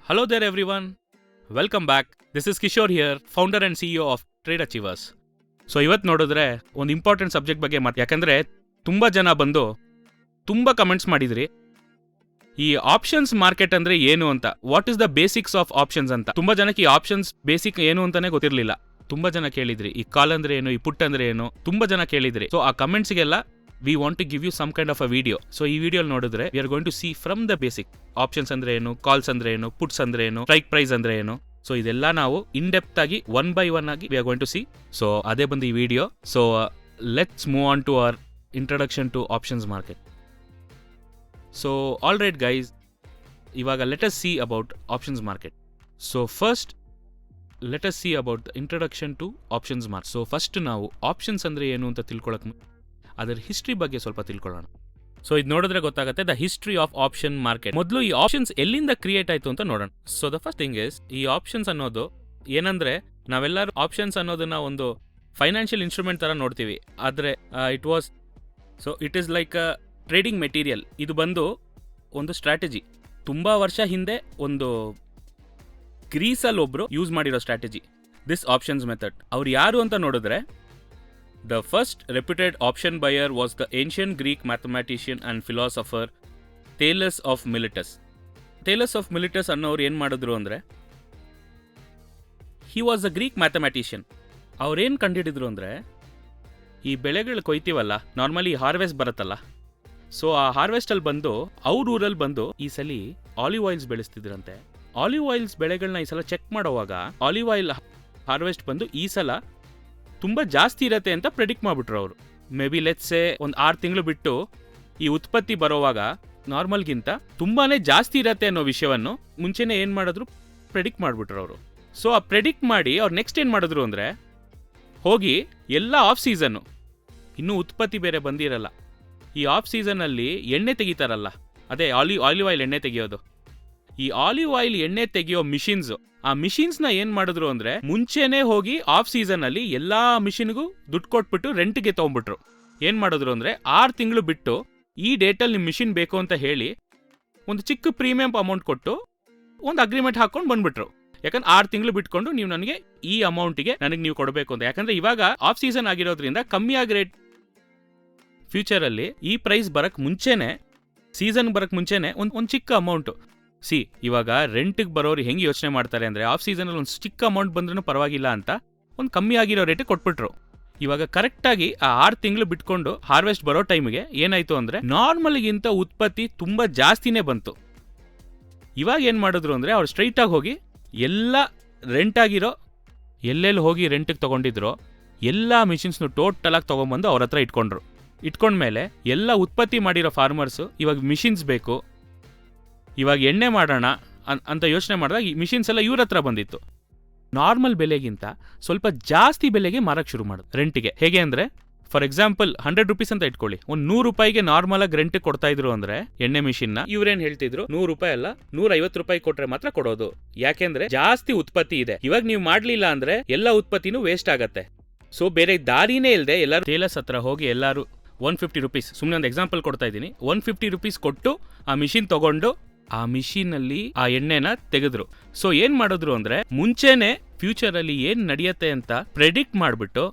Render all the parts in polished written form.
Hello there everyone. Welcome back. This is Kishore here, founder and CEO of Trade Achievers. So ಇವತ್ತು ನೋಡಿದ್ರೆ ಒಂದು important subject ಬಗ್ಗೆ ಯಾಕಂದರೆ ತುಂಬ ಜನ ಬಂದು ತುಂಬ ಕಮೆಂಟ್ಸ್ ಮಾಡಿದ್ರಿ. ಈ ಆಪ್ಷನ್ಸ್ ಮಾರ್ಕೆಟ್ ಅಂದರೆ ಏನು ಅಂತ, what is the basics of options ಅಂತ. ತುಂಬ ಜನಕ್ಕೆ ಈ ಆಪ್ಷನ್ಸ್ ಬೇಸಿಕ್ ಏನು ಅಂತಾನೆ ಗೊತ್ತಿರಲಿಲ್ಲ. ತುಂಬ ಜನ ಕೇಳಿದ್ರಿ, ಈ ಕಾಲ್ ಅಂದರೆ ಏನು, ಈ ಪುಟ್ ಅಂದರೆ ಏನು, ತುಂಬ ಜನ ಕೇಳಿದ್ರಿ. ಸೊ ಆ ಕಮೆಂಟ್ಸ್ಗೆಲ್ಲ we want to give you some kind of a video. So ಈ ವಿಡಿಯೋ ನೋಡಿದ್ರೆ we are going to see from the basic options ಅಂದ್ರೆ ಏನು, ಕಾಲ್ಸ್ ಅಂದ್ರೆ ಏನು, ಪುಟ್ಸ್ ಅಂದ್ರೆ ಏನು, ಸ್ಟ್ರೈಕ್ ಪ್ರೈಸ್ ಅಂದ್ರೆ ಏನು. ಸೊ ಇದೆಲ್ಲ ನಾವು ಇನ್ ಡೆಪ್ತ್ ಆಗಿ ಒನ್ ಬೈ ಒನ್ ಆಗಿ we are going to see. So ಅದೇ ಬಂದು ಈ video. So let's move on to our introduction to options market. So all right guys, ಇವಾಗ let us see about options market. So first let us see about the introduction to options market. So first ನಾವು options ಅಂದ್ರೆ ಏನು ಅಂತ ತಿಳ್ಕೊಳಕ್ಕೆ ಅದರ history ಬಗ್ಗೆ ಸ್ವಲ್ಪ ತಿಳ್ಕೊಳ್ಳೋಣ. So ಇದು ನೋಡಿದ್ರೆ ಗೊತ್ತಾಗುತ್ತೆ the history of option market. ಮೊದಲು ಈ ಆಪ್ಷನ್ಸ್ ಎಲ್ಲಿಂದ ಕ್ರಿಯೇಟ್ ಆಯಿತು ಅಂತ ನೋಡೋಣ. So the first thing is, ಈ ಆಪ್ಷನ್ಸ್ ಅನ್ನೋದು ಏನಂದ್ರೆ, ನಾವೆಲ್ಲರೂ ಆಪ್ಷನ್ಸ್ ಅನ್ನೋದನ್ನ ಒಂದು ಫೈನಾನ್ಷಿಯಲ್ ಇನ್ಸ್ಟ್ರೂಮೆಂಟ್ ಥರ ನೋಡ್ತೀವಿ. ಆದರೆ it is like a trading material. ಇದು ಬಂದು ಒಂದು ಸ್ಟ್ರಾಟಜಿ. ತುಂಬ ವರ್ಷ ಹಿಂದೆ ಒಂದು ಗ್ರೀಸಲ್ಲಿ ಒಬ್ಬರು ಯೂಸ್ ಮಾಡಿರೋ ಸ್ಟ್ರಾಟಜಿ, ದಿಸ್ ಆಪ್ಷನ್ಸ್ ಮೆಥಡ್. ಅವ್ರು ಯಾರು ಅಂತ ನೋಡಿದ್ರೆ, the first reputed option buyer was the ancient Greek mathematician and philosopher Thales of Miletus. Thales of Miletus ಅನ್ನೋರು ಏನು ಮಾಡಿದ್ರು ಅಂದರೆ, he was a Greek mathematician. ಅವ್ರೇನು ಕಂಡುಹಿಡಿದ್ರು ಅಂದರೆ, ಈ ಬೆಳೆಗಳು ಕೊಯ್ತೀವಲ್ಲ, ನಾರ್ಮಲಿ ಹಾರ್ವೆಸ್ಟ್ ಬರುತ್ತಲ್ಲ, ಸೊ ಆ ಹಾರ್ವೆಸ್ಟಲ್ಲಿ ಬಂದು ಅವ್ರ ಊರಲ್ಲಿ ಬಂದು ಈ ಸಲ ಆಲಿವ್ ಆಯಿಲ್ಸ್ ಬೆಳೆಸ್ತಿದ್ರಂತೆ. ಆಲಿವ್ ಆಯಿಲ್ಸ್ ಬೆಳೆಗಳನ್ನ ಈ ಸಲ ಚೆಕ್ ಮಾಡೋವಾಗ ಆಲಿವ್ ಆಯಿಲ್ ಹಾರ್ವೆಸ್ಟ್ ಬಂದು ಈ ಸಲ ತುಂಬ ಜಾಸ್ತಿ ಇರತ್ತೆ ಅಂತ ಪ್ರೆಡಿಕ್ಟ್ ಮಾಡಿಬಿಟ್ರು ಅವರು. ಮೇ ಬಿ ಲೆಟ್ಸೆ ಒಂದು 6 ತಿಂಗಳು ಬಿಟ್ಟು ಈ ಉತ್ಪತ್ತಿ ಬರೋವಾಗ ನಾರ್ಮಲ್ಗಿಂತ ತುಂಬಾ ಜಾಸ್ತಿ ಇರತ್ತೆ ಅನ್ನೋ ವಿಷಯವನ್ನು ಮುಂಚೆನೇ ಏನು ಮಾಡಿದ್ರು, ಪ್ರೆಡಿಕ್ಟ್ ಮಾಡಿಬಿಟ್ರು ಅವರು. ಸೊ ಆ ಪ್ರೆಡಿಕ್ಟ್ ಮಾಡಿ ಅವ್ರು ನೆಕ್ಸ್ಟ್ ಏನು ಮಾಡಿದ್ರು ಅಂದರೆ, ಹೋಗಿ ಎಲ್ಲ ಆಫ್ ಸೀಸನ್ನು, ಇನ್ನೂ ಉತ್ಪತ್ತಿ ಬೇರೆ ಬಂದಿರಲ್ಲ, ಈ ಆಫ್ ಸೀಸನ್ನಲ್ಲಿ ಎಣ್ಣೆ ತೆಗಿತಾರಲ್ಲ, ಅದೇ ಆಲಿವ್ ಆಯಿಲ್ ಎಣ್ಣೆ ತೆಗಿಯೋದು, ಈ ಆಲಿವ್ ಆಯಿಲ್ ಎಣ್ಣೆ ತೆಗಿಯೋ ಮಿಷಿನ್ಸು, ಆ ಮಿಷಿನ್ಸ್ನ ಏನು ಮಾಡಿದ್ರು ಅಂದರೆ, ಮುಂಚೆನೇ ಹೋಗಿ ಆಫ್ ಸೀಸನ್ನಲ್ಲಿ ಎಲ್ಲ ಮಿಷಿನ್ಗೂ ದುಡ್ಡು ಕೊಟ್ಬಿಟ್ಟು ರೆಂಟ್ಗೆ ತೊಗೊಂಡ್ಬಿಟ್ರು. ಏನು ಮಾಡಿದ್ರು ಅಂದರೆ, 6 ತಿಂಗಳು ಬಿಟ್ಟು ಈ ಡೇಟಲ್ಲಿ ನಿಮ್ಮ ಮಿಷಿನ್ ಬೇಕು ಅಂತ ಹೇಳಿ ಒಂದು ಚಿಕ್ಕ ಪ್ರೀಮಿಯಂ ಅಮೌಂಟ್ ಕೊಟ್ಟು ಒಂದು ಅಗ್ರಿಮೆಂಟ್ ಹಾಕೊಂಡು ಬಂದ್ಬಿಟ್ರು. ಯಾಕಂದ್ರೆ 6 ತಿಂಗಳು ಬಿಟ್ಕೊಂಡು ನೀವು ನನಗೆ ಈ ಅಮೌಂಟಿಗೆ ನನಗೆ ನೀವು ಕೊಡಬೇಕು ಅಂತ. ಯಾಕಂದರೆ ಇವಾಗ ಆಫ್ ಸೀಸನ್ ಆಗಿರೋದ್ರಿಂದ ಕಮ್ಮಿ ಆಗಿ ರೇಟ್, ಫ್ಯೂಚರಲ್ಲಿ ಈ ಪ್ರೈಸ್ ಬರೋಕ್ಕೆ ಮುಂಚೆನೇ, ಸೀಸನ್ ಬರೋಕ್ಕೆ ಮುಂಚೆನೇ ಒಂದು ಚಿಕ್ಕ ಅಮೌಂಟು. ಇವಾಗ ರೆಂಟಿಗೆ ಬರೋರು ಹೆಂಗೆ ಯೋಚನೆ ಮಾಡ್ತಾರೆ ಅಂದರೆ, ಆಫ್ ಸೀಸನಲ್ಲಿ ಒಂದು ಚಿಕ್ಕ ಅಮೌಂಟ್ ಬಂದ್ರೂ ಪರವಾಗಿಲ್ಲ ಅಂತ ಒಂದು ಕಮ್ಮಿ ಆಗಿರೋ ರೇಟಿಗೆ ಕೊಟ್ಬಿಟ್ರು. ಇವಾಗ ಕರೆಕ್ಟಾಗಿ ಆ 6 ತಿಂಗಳು ಬಿಟ್ಕೊಂಡು ಹಾರ್ವೆಸ್ಟ್ ಬರೋ ಟೈಮಿಗೆ ಏನಾಯಿತು ಅಂದರೆ, ನಾರ್ಮಲ್ಗಿಂತ ಉತ್ಪತ್ತಿ ತುಂಬ ಜಾಸ್ತಿನೇ ಬಂತು. ಇವಾಗ ಏನು ಮಾಡಿದ್ರು ಅಂದರೆ, ಅವ್ರು ಸ್ಟ್ರೈಟಾಗಿ ಹೋಗಿ ಎಲ್ಲ ರೆಂಟಾಗಿರೋ, ಎಲ್ಲೆಲ್ಲಿ ಹೋಗಿ ರೆಂಟಿಗೆ ತೊಗೊಂಡಿದ್ರು ಎಲ್ಲ ಮಿಷಿನ್ಸ್ನು ಟೋಟಲಾಗಿ ತೊಗೊಂಬಂದು ಅವ್ರ ಹತ್ರ ಇಟ್ಕೊಂಡ್ಮೇಲೆ ಎಲ್ಲ ಉತ್ಪತ್ತಿ ಮಾಡಿರೋ ಫಾರ್ಮರ್ಸು ಇವಾಗ ಮಿಷಿನ್ಸ್ ಬೇಕು, ಇವಾಗ ಎಣ್ಣೆ ಮಾಡೋಣ ಅಂತ ಯೋಚನೆ ಮಾಡಿದಾಗ ಈ ಮಿಷಿನ್ಸ್ ಎಲ್ಲ ಇವ್ರ ಹತ್ರ ಬಂದಿತ್ತು. ನಾರ್ಮಲ್ ಬೆಲೆಗಿಂತ ಸ್ವಲ್ಪ ಜಾಸ್ತಿ ಬೆಲೆಗೆ ಮಾರಕ್ಕೆ ಶುರು ಮಾಡೋದು ರೆಂಟಿಗೆ. ಹೇಗೆ ಅಂದರೆ, ಫಾರ್ ಎಕ್ಸಾಂಪಲ್ 100 ರೂಪೀಸ್ ಅಂತ ಇಟ್ಕೊಳ್ಳಿ, ಒಂದು 100 ರೂಪಾಯಿಗೆ ನಾರ್ಮಲಾಗಿ ರೆಂಟಿಗೆ ಕೊಡ್ತಾ ಇದ್ರು ಅಂದರೆ ಎಣ್ಣೆ ಮಿಷಿನ್ನ, ಇವ್ರೇನು ಹೇಳ್ತಿದ್ರು, 100 ರೂಪಾಯಿ ಅಲ್ಲ 150 ರೂಪಾಯಿ ಕೊಟ್ರೆ ಮಾತ್ರ ಕೊಡೋದು. ಯಾಕೆಂದ್ರೆ ಜಾಸ್ತಿ ಉತ್ಪತ್ತಿ ಇದೆ, ಇವಾಗ ನೀವು ಮಾಡಲಿಲ್ಲ ಅಂದರೆ ಎಲ್ಲ ಉತ್ಪತ್ತಿನೂ ವೇಸ್ಟ್ ಆಗತ್ತೆ. ಸೊ ಬೇರೆ ದಾರಿನೇ ಇಲ್ಲದೆ ಎಲ್ಲರೂ ಟೇಲರ್ಸ್ ಹತ್ರ ಹೋಗಿ ಎಲ್ಲರೂ 150 ರೂಪೀಸ್, ಸುಮ್ಮನೆ ಒಂದು ಎಕ್ಸಾಂಪಲ್ ಕೊಡ್ತಾ ಇದ್ದೀನಿ, 150 ರೂಪೀಸ್ ಕೊಟ್ಟು ಆ ಮಿಷಿನ್ ತಗೊಂಡು ಆ ಮಿಷಿನಲ್ಲಿ ಆ ಎಣ್ಣೆನ ತೆಗೆದ್ರು. ಸೊ ಏನ್ ಮಾಡಿದ್ರು ಅಂದ್ರೆ, ಮುಂಚೆನೆ ಫ್ಯೂಚರಲ್ಲಿ ಏನ್ ನಡೆಯುತ್ತೆ ಅಂತ ಪ್ರೆಡಿಕ್ಟ್ ಮಾಡ್ಬಿಟ್ಟು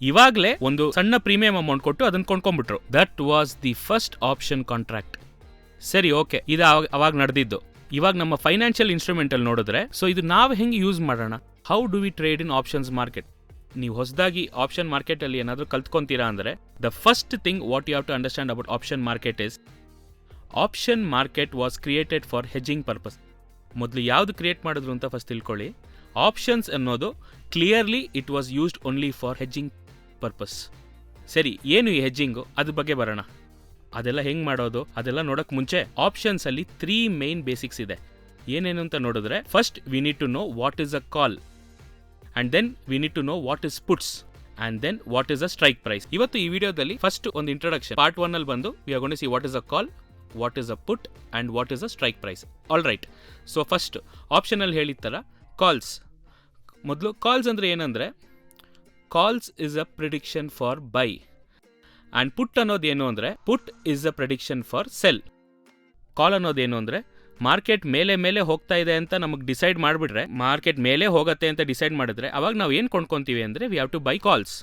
ಇವಾಗ್ಲೇ ಒಂದು ಸಣ್ಣ ಪ್ರೀಮಿಯಂ ಅಮೌಂಟ್ ಕೊಟ್ಟು ಅದನ್ನ ಕೊಂಡ್ಕೊಂಡ್ಬಿಟ್ರು. That was the first option contract. ಸರಿ, ಓಕೆ, ಇದು ಅವಾಗ ನಡೆದಿದ್ದು. ಇವಾಗ ನಮ್ಮ ಫೈನಾನ್ಷಿಯಲ್ ಇನ್ಸ್ಟ್ರೂಮೆಂಟ್ ಅಲ್ಲಿ ನೋಡಿದ್ರೆ, ಸೊ ಇದು ನಾವು ಹೆಂಗೆ ಯೂಸ್ ಮಾಡೋಣ, how do we trade in options market. ನೀವು ಹೊಸದಾಗಿ ಆಪ್ಷನ್ ಮಾರ್ಕೆಟ್ ಅಲ್ಲಿ ಏನಾದರೂ ಕಲ್ತ್ಕೊಂತೀರಾ ಅಂದ್ರೆ, the first thing what you have to understand about option market is, option market was created for hedging purpose. ಮೊದಲು ಯಾವುದು ಕ್ರಿಯೇಟ್ ಮಾಡಿದ್ರು ಅಂತ ಫಸ್ಟ್ ತಿಳ್ಕೊಳ್ಳಿ. ಆಪ್ಷನ್ಸ್ ಅನ್ನೋದು clearly it was used only for hedging purpose. ಸರಿ, ಏನು ಈ ಹೆಜ್ಜಿಂಗು, ಅದ್ರ ಬಗ್ಗೆ ಬರೋಣ. ಅದೆಲ್ಲ ಹೆಂಗೆ ಮಾಡೋದು ಅದೆಲ್ಲ ನೋಡೋಕ್ಕೆ ಮುಂಚೆ ಆಪ್ಷನ್ಸ್ ಅಲ್ಲಿ 3 ಮೇನ್ ಬೇಸಿಕ್ಸ್ ಇದೆ. ಏನೇನು ಅಂತ ನೋಡಿದ್ರೆ, first we need to know what is a call, and then we need to know what is puts, and then what is a strike price. ಇವತ್ತು ಈ ವಿಡಿಯೋದಲ್ಲಿ ಫಸ್ಟ್ ಒಂದು ಇಂಟ್ರೊಡಕ್ಷನ್, ಪಾರ್ಟ್ 1 ಅಲ್ಲಿ ಬಂದು we are going to see what is a call, what is a put and what is a strike price. All right. So first ಆಪ್ಷನಲ್ಲಿ ಹೇಳಿದ ಥರ calls. ಮೊದಲು ಕಾಲ್ಸ್ ಅಂದರೆ ಏನಂದರೆ, calls is a prediction for buy, and put ಅನ್ನೋದೇನು ಅಂದರೆ, put is a prediction for sell. Call ಅನ್ನೋದೇನು ಅಂದರೆ, ಮಾರ್ಕೆಟ್ ಮೇಲೆ ಹೋಗ್ತಾ ಇದೆ ಅಂತ ನಮಗೆ ಡಿಸೈಡ್ ಮಾಡಿಬಿಟ್ರೆ, ಮಾರ್ಕೆಟ್ ಮೇಲೆ ಹೋಗುತ್ತೆ ಅಂತ ಡಿಸೈಡ್ ಮಾಡಿದ್ರೆ ಅವಾಗ ನಾವು ಏನು ಕೊಂಡ್ಕೊತೀವಿ ಅಂದರೆ we have to buy calls.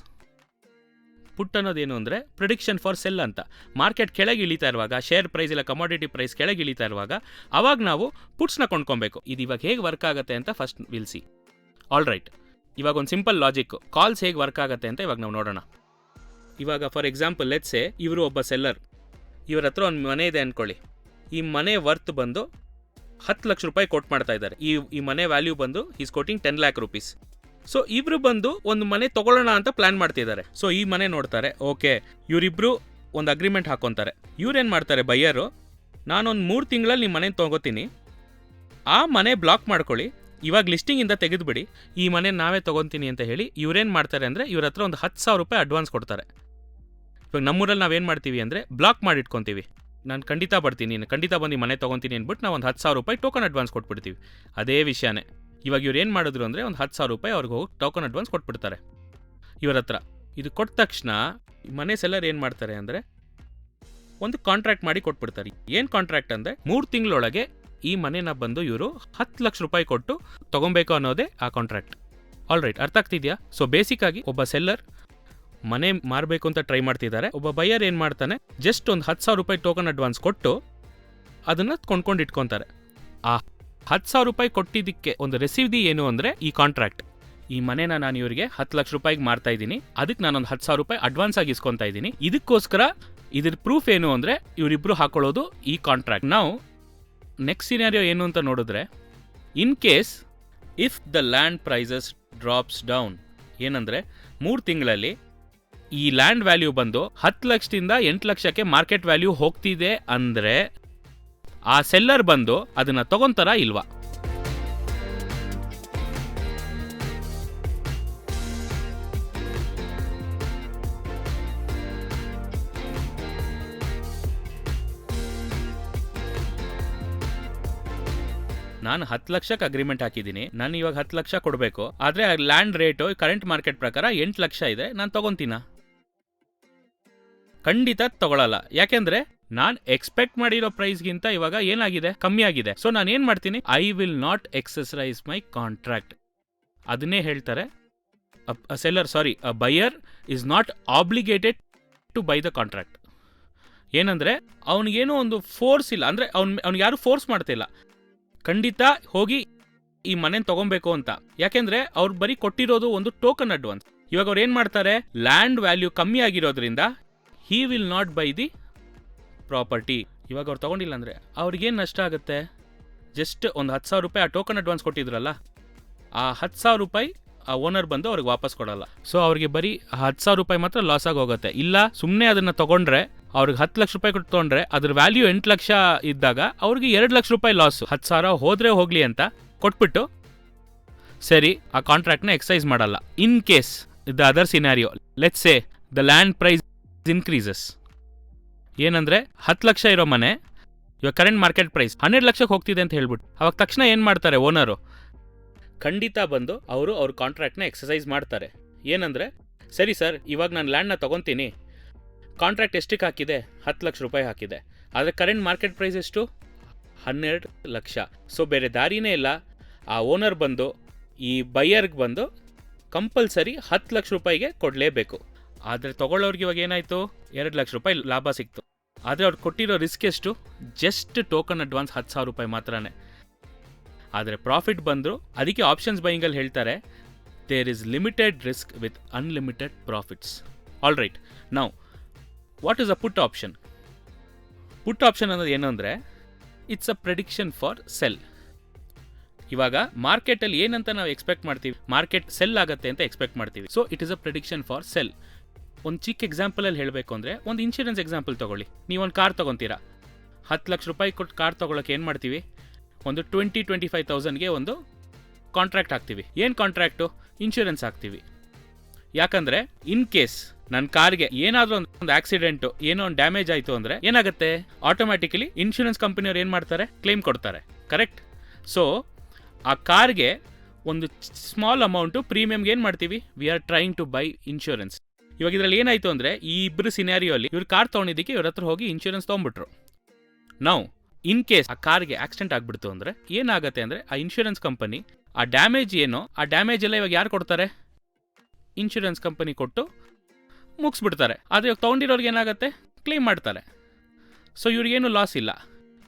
Put ಅನ್ನೋದೇನು ಅಂದರೆ ಪ್ರಿಡಿಕ್ಷನ್ ಫಾರ್ ಸೆಲ್ ಅಂತ. ಮಾರ್ಕೆಟ್ ಕೆಳಗೆ ಇಳಿತಾ ಇರುವಾಗ, ಶೇರ್ ಪ್ರೈಸ್ ಇಲ್ಲ ಕಮಾಡಿಟಿ ಪ್ರೈಸ್ ಕೆಳಗೆ ಇಳಿತಾ ಇರುವಾಗ ಅವಾಗ ನಾವು ಪುಟ್ಸ್ನ ಕೊಂಡ್ಕೊಬೇಕು. ಇದು ಇವಾಗ ಹೇಗೆ ವರ್ಕ್ ಆಗುತ್ತೆ ಅಂತ first will see. All right, ಇವಾಗ ಒಂದು ಸಿಂಪಲ್ ಲಾಜಿಕ್, ಕಾಲ್ಸ್ ಹೇಗೆ ವರ್ಕ್ ಆಗುತ್ತೆ ಅಂತ ಇವಾಗ ನಾವು ನೋಡೋಣ. ಇವಾಗ ಫಾರ್ ಎಕ್ಸಾಂಪಲ್ ಲೆಟ್ಸ್ ಸೇ ಇವರು ಒಬ್ಬ ಸೆಲ್ಲರ್, ಇವ್ರ ಹತ್ರ ಒಂದು ಮನೆ ಇದೆ ಅಂದ್ಕೊಳ್ಳಿ. ಈ ಮನೆ ವರ್ತ್ ಬಂದು 10 ಲಕ್ಷ ರೂಪಾಯಿ ಕೊಟ್ಟು ಮಾಡ್ತಾ ಇದ್ದಾರೆ. ಈ ಮನೆ ವ್ಯಾಲ್ಯೂ ಬಂದು is quoting 10 lakh rupees. So ಇಬ್ರು ಬಂದು ಒಂದು ಮನೆ ತಗೊಳ್ಳೋಣ ಅಂತ ಪ್ಲಾನ್ ಮಾಡ್ತಿದ್ದಾರೆ. ಸೊ ಈ ಮನೆ ನೋಡ್ತಾರೆ, ಓಕೆ, ಇವರಿಬ್ರು ಒಂದು ಅಗ್ರಿಮೆಂಟ್ ಹಾಕೊತಾರೆ. ಇವ್ರೇನು ಮಾಡ್ತಾರೆ, ಬೈಯರು, ನಾನೊಂದು 3 ತಿಂಗಳಲ್ಲಿ ನಿಮ್ಮ ಮನೆ ತೊಗೋತೀನಿ, ಆ ಮನೆ ಬ್ಲಾಕ್ ಮಾಡ್ಕೊಳ್ಳಿ, ಇವಾಗ ಲಿಸ್ಟಿಂಗಿಂದ ತೆಗೆದುಬಿಡಿ, ಈ ಮನೆ ನಾವೇ ತೊಗೊತೀನಿ ಅಂತ ಹೇಳಿ ಇವ್ರೇನು ಮಾಡ್ತಾರೆ ಅಂದರೆ ಇವ್ರ ಹತ್ರ ಒಂದು 10,000 ರೂಪಾಯಿ ಅಡ್ವಾನ್ಸ್ ಕೊಡ್ತಾರೆ. ಇವಾಗ ನಮ್ಮೂರಲ್ಲಿ ನಾವೇನು ಮಾಡ್ತೀವಿ ಅಂದರೆ ಬ್ಲಾಕ್ ಮಾಡಿಟ್ಕೊತೀವಿ. ನಾನು ಖಂಡಿತ ಬರ್ತೀನಿ, ನೀನು ಖಂಡಿತ ಬಂದು ಮನೆ ತೊಗೊತೀನಿ ಅಂದ್ಬಿಟ್ಟು ನಾವು ಒಂದು 10,000 ರೂಪಾಯಿ ಟೋಕನ್ ಅಡ್ವಾನ್ಸ್ ಕೊಟ್ಬಿಡ್ತೀವಿ. ಅದೇ ವಿಷಯನೇ ಇವಾಗ ಇವ್ರು ಏನು ಮಾಡಿದ್ರು ಅಂದರೆ ಒಂದು 10,000 ರೂಪಾಯಿ ಅವ್ರಿಗೆ ಹೋಗಿ ಟೋಕನ್ ಅಡ್ವಾನ್ಸ್ ಕೊಟ್ಬಿಡ್ತಾರೆ ಇವ್ರ ಹತ್ರ. ಇದು ಕೊಟ್ಟ ತಕ್ಷಣ ಮನೆ ಸೆಲ್ಲರ್ ಏನು ಮಾಡ್ತಾರೆ ಅಂದರೆ ಒಂದು ಕಾಂಟ್ರಾಕ್ಟ್ ಮಾಡಿ ಕೊಟ್ಬಿಡ್ತಾರೆ. ಏನು ಕಾಂಟ್ರಾಕ್ಟ್ ಅಂದರೆ 3 ತಿಂಗಳೊಳಗೆ ಈ ಮನೆನ ಬಂದು ಇವರು 10 ಲಕ್ಷ ರೂಪಾಯಿ ಕೊಟ್ಟು ತೊಗೊಬೇಕು ಅನ್ನೋದೇ ಆ ಕಾಂಟ್ರಾಕ್ಟ್. ಆಲ್ ರೈಟ್, ಅರ್ಥ ಆಗ್ತಿದೆಯಾ? ಸೊ ಬೇಸಿಕ್ಕಾಗಿ ಒಬ್ಬ ಸೆಲ್ಲರ್ ಮನೆ ಮಾರಬೇಕು ಅಂತ ಟ್ರೈ ಮಾಡ್ತಿದ್ದಾರೆ, ಒಬ್ಬ ಬೈಯರ್ ಏನು ಮಾಡ್ತಾನೆ, ಜಸ್ಟ್ ಒಂದು 10,000 ರೂಪಾಯಿ ಟೋಕನ್ ಅಡ್ವಾನ್ಸ್ ಕೊಟ್ಟು ಅದನ್ನು ಕೊಂಡ್ಕೊಂಡು ಇಟ್ಕೊತಾರೆ. ಆ 10,000 ರೂಪಾಯಿ ಕೊಟ್ಟಿದ್ದಕ್ಕೆ ಒಂದು ರೆಸಿವ್ದಿ ಏನು ಅಂದರೆ ಈ ಕಾಂಟ್ರಾಕ್ಟ್. ಈ ಮನೆನ ನಾನು ಇವರಿಗೆ 10 ಲಕ್ಷ ರೂಪಾಯಿಗೆ ಮಾರ್ತಾ ಇದ್ದೀನಿ, ಅದಕ್ಕೆ ನಾನೊಂದು 10,000 ರೂಪಾಯಿ ಅಡ್ವಾನ್ಸ್ ಆಗಿ ಇಸ್ಕೊತಾ ಇದ್ದೀನಿ. ಇದಕ್ಕೋಸ್ಕರ ಇದ್ರ ಪ್ರೂಫ್ ಏನು ಅಂದರೆ ಇವರಿಬ್ಬರು ಹಾಕೊಳ್ಳೋದು ಈ ಕಾಂಟ್ರಾಕ್ಟ್. ನಾವು ನೆಕ್ಸ್ಟ್ ಸಿನಾರಿಯೋ ಏನು ಅಂತ ನೋಡಿದ್ರೆ, in case if the land prices drops down, ಏನಂದರೆ 3 ತಿಂಗಳಲ್ಲಿ ಈ ಲ್ಯಾಂಡ್ ವ್ಯಾಲ್ಯೂ ಬಂದು 10 ಲಕ್ಷದಿಂದ 8 ಲಕ್ಷಕ್ಕೆ ಮಾರ್ಕೆಟ್ ವ್ಯಾಲ್ಯೂ ಹೋಗ್ತಿದೆ ಅಂದರೆ ಆ ಸೆಲ್ಲರ್ ಬಂದು ಅದನ್ನು ತಗೊಂತಾರ ಇಲ್ವಾ? ನಾನು 10 ಲಕ್ಷಕ್ಕೆ ಅಗ್ರಿಮೆಂಟ್ ಹಾಕಿದ್ದೀನಿ, ನಾನು ಇವಾಗ 10 ಲಕ್ಷ ಕೊಡಬೇಕು, ಆದರೆ ಲ್ಯಾಂಡ್ ರೇಟು ಕರೆಂಟ್ ಮಾರ್ಕೆಟ್ ಪ್ರಕಾರ 8 ಲಕ್ಷ ಇದೆ, ನಾನು ತಗೊಂತೀನ? ಖಂಡಿತ ತಗೊಳ್ಳಲ್ಲ. ಯಾಕೆಂದ್ರೆ ನಾನು ಎಕ್ಸ್ಪೆಕ್ಟ್ ಮಾಡಿರೋ ಪ್ರೈಸ್ಗಿಂತ ಇವಾಗ ಏನಾಗಿದೆ, ಕಮ್ಮಿ ಆಗಿದೆ. ಸೊ ನಾನು ಏನು ಮಾಡ್ತೀನಿ, I will not exercise my contract. ಅದನ್ನೇ ಹೇಳ್ತಾರೆ a buyer is not obligated to buy the contract. ಏನಂದರೆ ಅವನಿಗೇನೋ ಒಂದು ಫೋರ್ಸ್ ಇಲ್ಲ, ಅಂದರೆ ಅವ್ನಿಗೆ ಯಾರು ಫೋರ್ಸ್ ಮಾಡ್ತಿಲ್ಲ, ಖಂಡಿತ ಹೋಗಿ ಈ ಮನೆ ತಗೊಬೇಕು ಅಂತ. ಯಾಕೆಂದ್ರೆ ಅವ್ರು ಬರೀ ಕೊಟ್ಟಿರೋದು ಒಂದು ಟೋಕನ್ ಅಡ್ವಾನ್ಸ್. ಇವಾಗ ಅವ್ರು ಏನು ಮಾಡ್ತಾರೆ, ಲ್ಯಾಂಡ್ ವ್ಯಾಲ್ಯೂ ಕಮ್ಮಿ ಆಗಿರೋದ್ರಿಂದ he will not by the property. ಇವಾಗ ಅವ್ರು ತಗೊಂಡಿಲ್ಲ ಅಂದರೆ ಅವ್ರಿಗೇನು ನಷ್ಟ ಆಗುತ್ತೆ? ಜಸ್ಟ್ ಒಂದು 10,000 ರೂಪಾಯಿ ಆ ಟೋಕನ್ ಅಡ್ವಾನ್ಸ್ ಕೊಟ್ಟಿದ್ರಲ್ಲ, ಆ 10,000 ರೂಪಾಯಿ ಆ ಓನರ್ ಬಂದು ಅವ್ರಿಗೆ ವಾಪಸ್ ಕೊಡಲ್ಲ. ಸೊ ಅವ್ರಿಗೆ ಬರೀ 10,000 ರೂಪಾಯಿ ಮಾತ್ರ ಲಾಸ್ ಆಗಿ ಹೋಗುತ್ತೆ. ಇಲ್ಲ ಸುಮ್ಮನೆ ಅದನ್ನು ತೊಗೊಂಡ್ರೆ, ಅವ್ರಿಗೆ 10 ಲಕ್ಷ ರೂಪಾಯಿ ಕೊಟ್ಟು ತೊಗೊಂಡ್ರೆ ಅದ್ರ ವ್ಯಾಲ್ಯೂ 8 ಲಕ್ಷ ಇದ್ದಾಗ ಅವ್ರಿಗೆ 2 ಲಕ್ಷ ರೂಪಾಯಿ ಲಾಸು. 10,000 ಹೋದರೆ ಹೋಗಲಿ ಅಂತ ಕೊಟ್ಬಿಟ್ಟು ಸರಿ ಆ ಕಾಂಟ್ರಾಕ್ಟ್ನ ಎಕ್ಸೈಸ್ ಮಾಡಲ್ಲ. In case the other scenario, let's say the land price increases. ಏನಂದರೆ 10 ಲಕ್ಷ ಇರೋ ಮನೆ ಇವಾಗ ಕರೆಂಟ್ ಮಾರ್ಕೆಟ್ ಪ್ರೈಸ್ 12 ಲಕ್ಷಕ್ಕೆ ಹೋಗ್ತಿದೆ ಅಂತ ಹೇಳ್ಬಿಟ್ಟು ಅವಾಗ ತಕ್ಷಣ ಏನು ಮಾಡ್ತಾರೆ ಓನರು, ಖಂಡಿತ ಬಂದು ಅವ್ರ ಕಾಂಟ್ರಾಕ್ಟ್ನ ಎಕ್ಸಸೈಸ್ ಮಾಡ್ತಾರೆ. ಏನಂದರೆ, ಸರಿ ಸರ್, ಇವಾಗ ನಾನು ಲ್ಯಾಂಡ್ನ ತೊಗೊತೀನಿ, ಕಾಂಟ್ರಾಕ್ಟ್ ಎಷ್ಟಕ್ಕೆ ಹಾಕಿದೆ, 10 ಲಕ್ಷ ರೂಪಾಯಿ ಹಾಕಿದೆ, ಆದರೆ ಕರೆಂಟ್ ಮಾರ್ಕೆಟ್ ಪ್ರೈಸ್ ಎಷ್ಟು, 12 ಲಕ್ಷ. ಸೊ ಬೇರೆ ದಾರಿನೇ ಇಲ್ಲ, ಆ ಓನರ್ ಬಂದು ಈ ಬೈಯರ್ಗೆ ಬಂದು ಕಂಪಲ್ಸರಿ 10 ಲಕ್ಷ ರೂಪಾಯಿಗೆ ಕೊಡಲೇಬೇಕು. ಆದರೆ ತೊಗೊಳ್ಳೋರ್ಗೆ ಇವಾಗ ಏನಾಯಿತು, 2 ಲಕ್ಷ ರೂಪಾಯಿ ಲಾಭ ಸಿಕ್ತು. ಆದರೆ ಅವ್ರು ಕೊಟ್ಟಿರೋ ರಿಸ್ಕ್ ಎಷ್ಟು, ಜಸ್ಟ್ ಟೋಕನ್ ಅಡ್ವಾನ್ಸ್ 10,000 ರೂಪಾಯಿ ಮಾತ್ರನೇ. ಆದರೆ ಪ್ರಾಫಿಟ್ ಬಂದರು. ಅದಕ್ಕೆ ಆಪ್ಷನ್ಸ್ ಬೈಯಿಂಗಲ್ಲಿ ಹೇಳ್ತಾರೆ, there is limited risk with unlimited profits. All right, now what is a put option? Put option ಅನ್ನೋದು ಏನು ಅಂದರೆ, it's a prediction for sell. ಇವಾಗ ಮಾರ್ಕೆಟಲ್ಲಿ ಏನಂತ ನಾವು ಎಕ್ಸ್ಪೆಕ್ಟ್ ಮಾಡ್ತೀವಿ, ಮಾರ್ಕೆಟ್ ಸೆಲ್ ಆಗುತ್ತೆ ಅಂತ ಎಕ್ಸ್ಪೆಕ್ಟ್ ಮಾಡ್ತೀವಿ. So it is a prediction for cell. ಒಂದು ಚಿಕ್ಕ ಎಕ್ಸಾಂಪಲಲ್ಲಿ ಹೇಳಬೇಕು ಅಂದರೆ, ಒಂದು ಇನ್ಶೂರೆನ್ಸ್ ಎಕ್ಸಾಂಪಲ್ ತೊಗೊಳ್ಳಿ. ನೀವೊಂದು ಕಾರ್ ತೊಗೊತೀರಾ, 10 ಲಕ್ಷ ರೂಪಾಯಿ ಕೊಟ್ಟು ಕಾರ್ ತೊಗೊಳಕ್ಕೆ ಏನು ಮಾಡ್ತೀವಿ, ಒಂದು 20-25,000ಗೆ ಒಂದು ಕಾಂಟ್ರಾಕ್ಟ್ ಹಾಕ್ತೀವಿ. ಏನು ಕಾಂಟ್ರಾಕ್ಟು? ಇನ್ಶೂರೆನ್ಸ್ ಹಾಕ್ತೀವಿ. ಯಾಕಂದರೆ ಇನ್ ಕೇಸ್ ನನ್ನ ಕಾರ್ಗೆ ಏನಾದರೂ ಒಂದು ಆಕ್ಸಿಡೆಂಟು, ಏನೋ ಒಂದು ಡ್ಯಾಮೇಜ್ ಆಯಿತು ಅಂದರೆ ಏನಾಗುತ್ತೆ, ಆಟೋಮ್ಯಾಟಿಕಲಿ ಇನ್ಶೂರೆನ್ಸ್ ಕಂಪನಿಯವ್ರು ಏನು ಮಾಡ್ತಾರೆ, ಕ್ಲೇಮ್ ಕೊಡ್ತಾರೆ. ಕರೆಕ್ಟ್? ಸೊ ಆ ಕಾರ್ಗೆ ಒಂದು ಸ್ಮಾಲ್ ಅಮೌಂಟು ಪ್ರೀಮಿಯಮ್ಗೆ ಏನು ಮಾಡ್ತೀವಿ, we are trying to buy insurance. ಇವಾಗ ಇದರಲ್ಲಿ ಏನಾಯಿತು ಅಂದರೆ, ಈ ಇಬ್ಬರು ಸಿನಾರಿಯೋ ಅಲ್ಲಿ ಇವ್ರು ಕಾರ್ ತೊಗೊಂಡಿದ್ದಕ್ಕೆ ಇವ್ರ ಹತ್ರ ಹೋಗಿ ಇನ್ಶೂರೆನ್ಸ್ ತೊಗೊಂಡ್ಬಿಟ್ರು. ನಾವು ಇನ್ ಕೇಸ್ ಆ ಕಾರ್ಗೆ ಆಕ್ಸಿಡೆಂಟ್ ಆಗ್ಬಿಡ್ತು ಅಂದರೆ ಏನಾಗುತ್ತೆ ಅಂದರೆ ಆ ಇನ್ಶೂರೆನ್ಸ್ ಕಂಪನಿ ಆ ಡ್ಯಾಮೇಜ್ ಏನೋ ಆ ಡ್ಯಾಮೇಜ್ ಎಲ್ಲ ಇವಾಗ ಯಾರು ಕೊಡ್ತಾರೆ? ಇನ್ಶೂರೆನ್ಸ್ ಕಂಪನಿ ಕೊಟ್ಟು ಮುಗಿಸ್ಬಿಡ್ತಾರೆ. ಆದರೆ ಇವಾಗ ತೊಗೊಂಡಿರೋರ್ಗೆ ಏನಾಗುತ್ತೆ? ಕ್ಲೇಮ್ ಮಾಡ್ತಾರೆ. ಸೊ ಇವ್ರಿಗೇನು ಲಾಸ್ ಇಲ್ಲ.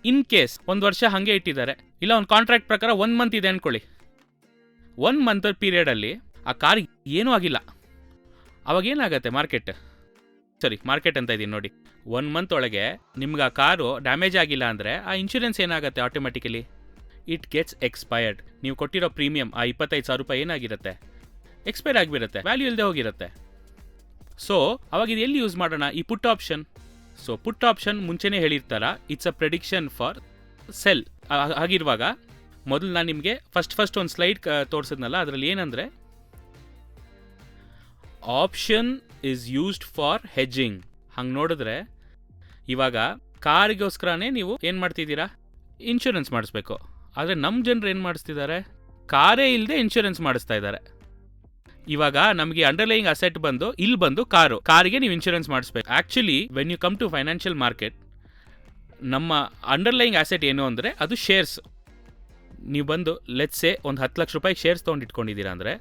ಇನ್ ಕೇಸ್ 1 ವರ್ಷ ಹಾಗೆ ಇಟ್ಟಿದ್ದಾರೆ, ಇಲ್ಲ ಒಂದು ಕಾಂಟ್ರಾಕ್ಟ್ ಪ್ರಕಾರ 1 ಮಂತ್ ಇದೆ ಅಂದ್ಕೊಳ್ಳಿ. 1 ಮಂತ್ ಪೀರಿಯಡಲ್ಲಿ ಆ ಕಾರ್ ಏನೂ ಆಗಿಲ್ಲ. ಅವಾಗ ಏನಾಗುತ್ತೆ? ಮಾರ್ಕೆಟ್ ಅಂತ ಇದ್ದೀನಿ ನೋಡಿ. 1 ಮಂತ್ ಒಳಗೆ ನಿಮ್ಗೆ ಆ ಕಾರು ಡ್ಯಾಮೇಜ್ ಆಗಿಲ್ಲ ಅಂದರೆ ಆ ಇನ್ಶೂರೆನ್ಸ್ ಏನಾಗುತ್ತೆ? Automatically it gets expired. ನೀವು ಕೊಟ್ಟಿರೋ ಪ್ರೀಮಿಯಂ ಆ 25,000 ರೂಪಾಯಿ ಏನಾಗಿರುತ್ತೆ? ಎಕ್ಸ್ಪೈರ್ ಆಗಿಬಿರುತ್ತೆ, ವ್ಯಾಲ್ಯೂ ಇಲ್ಲದೆ ಹೋಗಿರುತ್ತೆ. ಸೊ ಅವಾಗ ಇದು ಎಲ್ಲಿ ಯೂಸ್ ಮಾಡೋಣ? ಈ put option. So put option ಮುಂಚೆನೇ ಹೇಳಿರ್ತಾರ, it's a prediction for sell. ಹಾಗಿರುವಾಗ ಮೊದಲು ನಾನು ನಿಮಗೆ ಫಸ್ಟ್ ಒಂದು ಸ್ಲೈಡ್ ತೋರಿಸಿದ್ನಲ್ಲ, ಅದರಲ್ಲಿ ಏನಂದರೆ option is used for hedging. ಹಂಗೆ ನೋಡಿದ್ರೆ ಇವಾಗ ಕಾರಿಗೋಸ್ಕರನೇ ನೀವು ಏನು ಮಾಡ್ತಿದ್ದೀರಾ? ಇನ್ಶೂರೆನ್ಸ್ ಮಾಡಿಸ್ಬೇಕು. ಆದರೆ ನಮ್ಮ ಜನರು ಏನು ಮಾಡಿಸ್ತಿದ್ದಾರೆ? ಕಾರೇ ಇಲ್ಲದೆ ಇನ್ಶೂರೆನ್ಸ್ ಮಾಡಿಸ್ತಾ ಇದ್ದಾರೆ. ಇವಾಗ ನಮಗೆ ಅಂಡರ್ಲೈಯಿಂಗ್ ಅಸೆಟ್ ಬಂದು ಕಾರಿಗೆ ನೀವು ಇನ್ಶೂರೆನ್ಸ್ ಮಾಡಿಸ್ಬೇಕು. Actually when you come to financial market, ನಮ್ಮ ಅಂಡರ್ಲೈಯಿಂಗ್ ಅಸೆಟ್ ಏನು ಅಂದರೆ ಅದು ಶೇರ್ಸ್. ನೀವು ಬಂದು ಲೆಟ್ಸೆ ಒಂದು 10 ಲಕ್ಷ ರೂಪಾಯಿ ಶೇರ್ಸ್ ತೊಗೊಂಡು ಇಟ್ಕೊಂಡಿದ್ದೀರಾ ಅಂದರೆ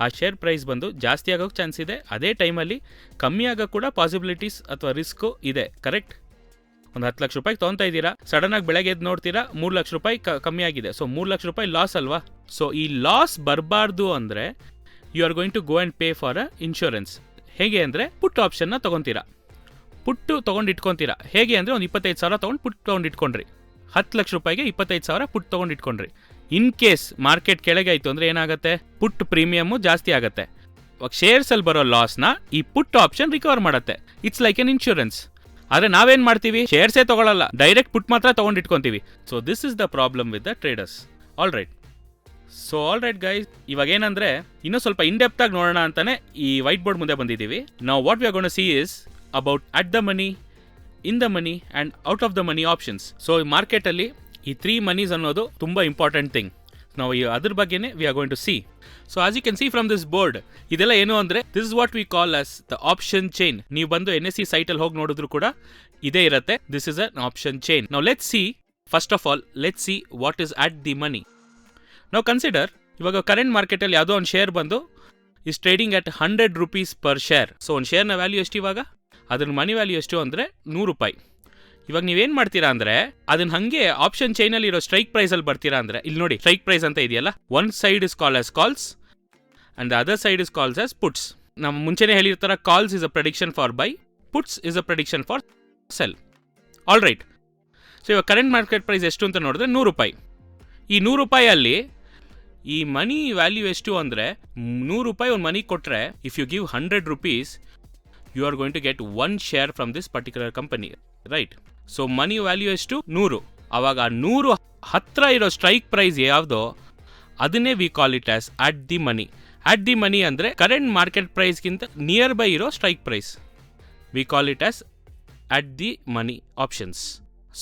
ಆ ಶೇರ್ ಪ್ರೈಸ್ ಜಾಸ್ತಿ ಆಗೋಕ್ಕೆ ಚಾನ್ಸ್ ಇದೆ. ಅದೇ ಟೈಮಲ್ಲಿ ಕಮ್ಮಿ ಆಗೋ ಕೂಡ ಪಾಸಿಬಿಲಿಟೀಸ್ ಅಥವಾ ರಿಸ್ಕು ಇದೆ. ಕರೆಕ್ಟ್? ಒಂದು 10 ಲಕ್ಷ ರೂಪಾಯಿ ತೊಗೊತಾ ಇದ್ದೀರಾ, ಸಡನ್ನಾಗಿ ಬೆಳಗ್ಗೆ ಎದ್ದು ನೋಡ್ತೀರಾ 3 ಲಕ್ಷ ರೂಪಾಯಿ ಕಮ್ಮಿ ಆಗಿದೆ. ಸೊ 3 ಲಕ್ಷ ರೂಪಾಯಿ ಲಾಸ್ ಅಲ್ವಾ? ಸೊ ಈ ಲಾಸ್ ಬರಬಾರ್ದು ಅಂದರೆ you are going to go and pay for a insurance. ಹೇಗೆ ಅಂದರೆ ಪುಟ್ ಆಪ್ಷನ್ನ ತೊಗೊತೀರಾ, ಪುಟ್ಟು ತೊಗೊಂಡು ಇಟ್ಕೊತೀರಾ. ಹೇಗೆ ಅಂದರೆ ಒಂದು 25,000 ತೊಗೊಂಡು ಪುಟ್ ತೊಗೊಂಡು ಇಟ್ಕೊಂಡ್ರಿ, 10 ಲಕ್ಷ ರೂಪಾಯಿಗೆ 25,000 ಪುಟ್ ತೊಗೊಂಡು ಇಟ್ಕೊಂಡ್ರಿ. ಇನ್ ಕೇಸ್ ಮಾರ್ಕೆಟ್ ಕೆಳಗೆ ಆಯಿತು ಅಂದರೆ ಏನಾಗುತ್ತೆ? ಪುಟ್ ಪ್ರೀಮಿಯಮ್ಮು ಜಾಸ್ತಿ ಆಗುತ್ತೆ. ಇವಾಗ ಶೇರ್ಸಲ್ಲಿ ಬರೋ ಲಾಸ್ನ ಈ ಪುಟ್ ಆಪ್ಷನ್ ರಿಕವರ್ ಮಾಡುತ್ತೆ. It's like an insurance. ಆದರೆ ನಾವೇನು ಮಾಡ್ತೀವಿ? ಶೇರ್ಸೇ ತೊಗೊಳ್ಳಲ್ಲ, ಡೈರೆಕ್ಟ್ ಪುಟ್ ಮಾತ್ರ ತೊಗೊಂಡು ಇಟ್ಕೊತೀವಿ. So this is the problem with the traders. All right guys, ಇವಾಗ ಏನಂದರೆ ಇನ್ನೂ ಸ್ವಲ್ಪ ಇನ್ಡೆಪ್ತ್ ಆಗಿ ನೋಡೋಣ ಅಂತಾನೆ ಈ ವೈಟ್ ಬೋರ್ಡ್ ಮುಂದೆ ಬಂದಿದ್ದೀವಿ. ನಾವು what we are gonna to see is about at the money, in the money and out of the money options. So ಈ ಮಾರ್ಕೆಟಲ್ಲಿ ಈ 3 ಮನೀಸ್ ಅನ್ನೋದು ತುಂಬ ಇಂಪಾರ್ಟೆಂಟ್ ಥಿಂಗ್. ನಾವು ಅದ್ರ ಬಗ್ಗೆನೇ we are going to see. So as you can see from this board, ಇದೆಲ್ಲ ಏನು ಅಂದರೆ this is what we call as the option chain. ನೀವು ಬಂದು NSE ಸೈಟಲ್ಲಿ ಹೋಗಿ ನೋಡಿದ್ರು ಕೂಡ ಇದೇ ಇರುತ್ತೆ. This is an option chain. ನಾವು let's see, first of all let's see what is at the money. ನಾವು ಕನ್ಸಿಡರ್ ಇವಾಗ ಕರೆಂಟ್ ಮಾರ್ಕೆಟಲ್ಲಿ ಯಾವುದೋ ಒಂದು share is trading at 100 rupees per share. So ಒಂದು ಶೇರ್ನ ವ್ಯಾಲ್ಯೂ ಎಷ್ಟು? ಇವಾಗ ಅದ್ರ ಮನಿ ವ್ಯಾಲ್ಯೂ ಎಷ್ಟು ಅಂದರೆ 100 ರೂಪಾಯಿ. ಇವಾಗ ನೀವೇನು ಮಾಡ್ತೀರಾ ಅಂದರೆ ಅದನ್ನ ಹಾಗೆ ಆಪ್ಷನ್ ಚೈನಲ್ಲಿ ಇರೋ ಸ್ಟ್ರೈಕ್ ಪ್ರೈಸಲ್ಲಿ ಬರ್ತೀರಾ ಅಂದರೆ ಇಲ್ಲಿ ನೋಡಿ ಸ್ಟ್ರೈಕ್ ಪ್ರೈಸ್ ಅಂತ ಇದೆಯಲ್ಲ, one side is call as calls and the other side is calls as puts. ನಮ್ಮ ಮುಂಚೆನೇ ಹೇಳಿರ್ತಾರ, calls is a prediction for buy, puts is a prediction for sell. All right. So ಇವಾಗ current market price ಎಷ್ಟು ಅಂತ ನೋಡಿದ್ರೆ 100 ರೂಪಾಯಿ. ಈ 100 ರೂಪಾಯಲ್ಲಿ ಈ ಮನಿ ವ್ಯಾಲ್ಯೂ ಎಷ್ಟು ಅಂದರೆ 100 ರೂಪಾಯಿ ಒಂದು ಮನಿ ಕೊಟ್ಟರೆ, if you give 100 rupees you are going to get 1 share from this particular company, right? So money value ಎಷ್ಟು? 100. ಆವಾಗ 100 ಹತ್ರ ಇರೋ ಸ್ಟ್ರೈಕ್ ಪ್ರೈಸ್ ಯಾವುದೋ ಅದನ್ನೇ we call it as at the money. At the money ಅಂದರೆ current market ಪ್ರೈಸ್ಗಿಂತ nearby ಇರೋ strike price. We call it as at the money options.